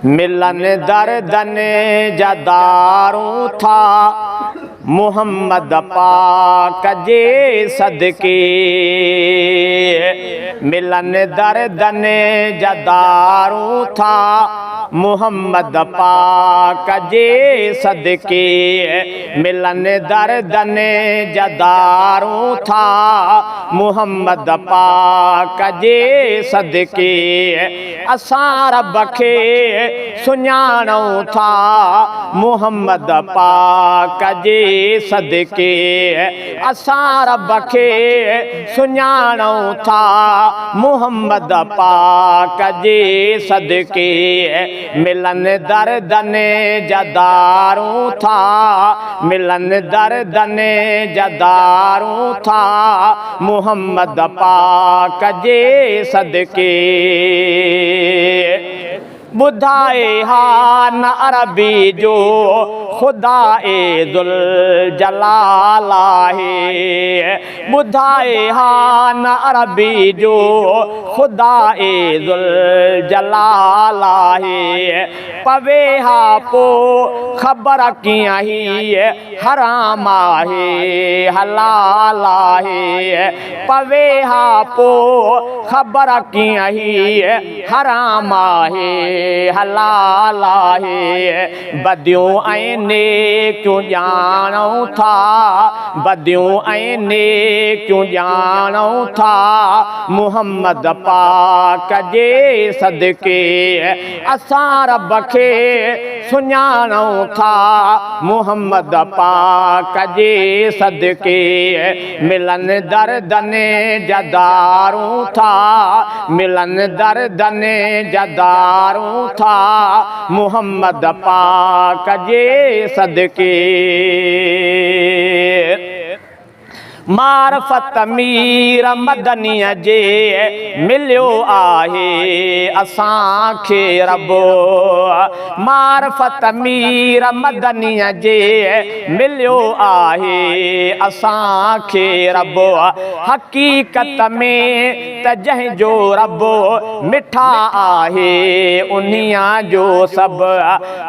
मिलन दर्दन जदारूं था मुहम्मद पाक जे सदके। मिलन दर्दन जदारूं था मुहम्मद पाक जे सदके। मिलन दर्दन जदारूं था मुहम्मद पाक जे सदके। असां रब खे सुञाणूं था मुहम्मद पाक जे सदके। असां रब खे सुञाणूं था मुहम्मद पाक जे सदके। मिलन दर्दन जदारूं था मिलन दर्दन जदारूं था मुहम्मद पाक जे सदके। ॿुधाए हा न अरबी जो ख़ुदा ए दुल जलाल आहे। ॿुधाए हा न अरबी जो ख़ुदा ए दुल जलाल आहे। पवे हा पोइ ख़बर कीअं ही हराम आहे हलाल आहे। पवे हा पोइ ख़बर कीअं ही हराम आहे हलाल आहे। बदियूं ऐं नेकियूं ॼाणूं था बदियूं ऐं नेकियूं ॼाणूं था मुहम्मद पाक जे सदके। असां रब खे सुञाणूं था मुहम्मद पाक जे सदके। मिलन दर्दन जदारूं था मिलन दर्दन जदारूं था मुहम्मद पाक जे सदके। मारफत मीर मदनीअ जे मिलियो आहे असांखे रब। मारफत मीर मदनीअ जे मिलियो आहे असांखे रब। हक़ीक़त में त जंहिंजो रब मिठा आहे उन्हीअ जो सभु।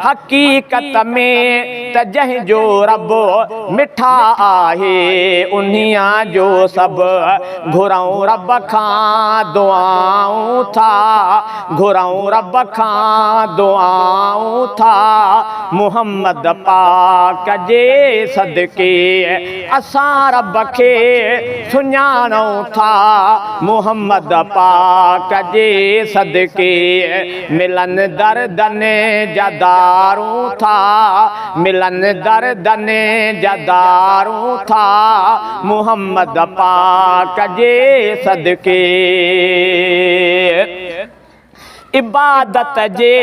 हक़ीक़त में त जंहिंजो रब मिठा आहे उन्हीअ जो सभु। घुरऊं रब खां दुआऊं था घुरऊं रब खां दुआऊं था मुहम्मद पाक जे सदके। असां रब खे सुञाणूं था मुहम्मद पाक जे सदके। मिलन दर्दन जदारूं था मिलन दर्दन जदारूं था मुहम्मद पाक जे सदके। इबादत जे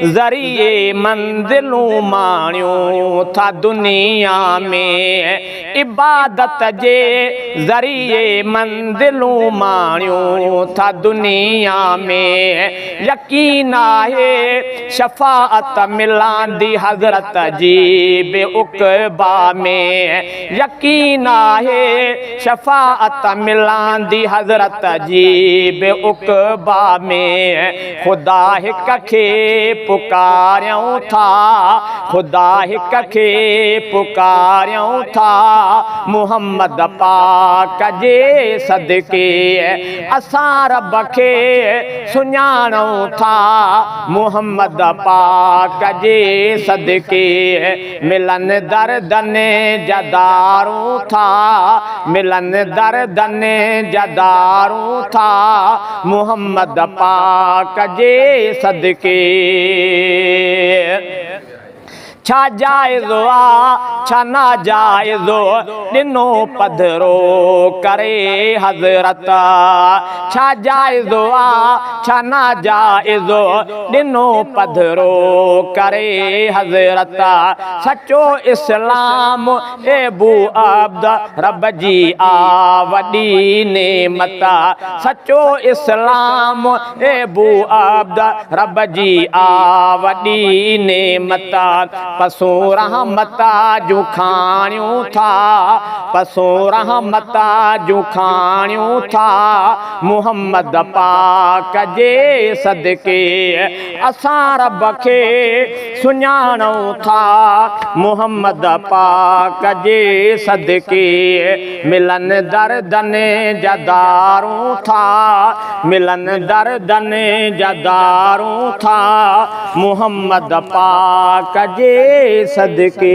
ज़रिए मंज़िलूं माणियूं था दुनिया में। इबादत जे ज़रिए मंज़िलूं माणियूं था दुनिया में। यकीन आहे शफ़ाअत मिलंदी हज़रत जी बे उक़बा में। यकीन आहे शफ़ाअत मिलंदी हज़रत जी बे उक़बा में। ख़ुदा हिक खे पुकारियूं था ख़ुदा हिक खे पुकारियूं था मुहम्मद पाक जे सदके। असां रब खे सुञाणूं था मुहम्मद पाक जे सदके। मिलन दर्दन जदारूं था मिलन दर्दन जदारूं था मुहम्मद पाक जे सदके। छा जाइज़ो आ छा नाजाइज़ो ॾिनो पधरो करे हज़रत। छा जाइज़ो आ छा नाजाइज़ो ॾिनो पधरो करे हज़रत। सचो इस्लाम एबू अब्द रब जी आ वॾी नेमत। सचो इस्लाम एबू अब्द रब जी आ वॾी नेमत। पसू रहमत जूं खाणियूं था, पसो रहमत जूं खाणियूं था। मुहम्मद पाक जे सदके असां रब खे सुञाणूं था। मुहम्मद पाक जे सदके मिलन दर्दन जा दारूं था, मिलन दर्दन जा दारूं था। मुहम्मद पाक जे सदके।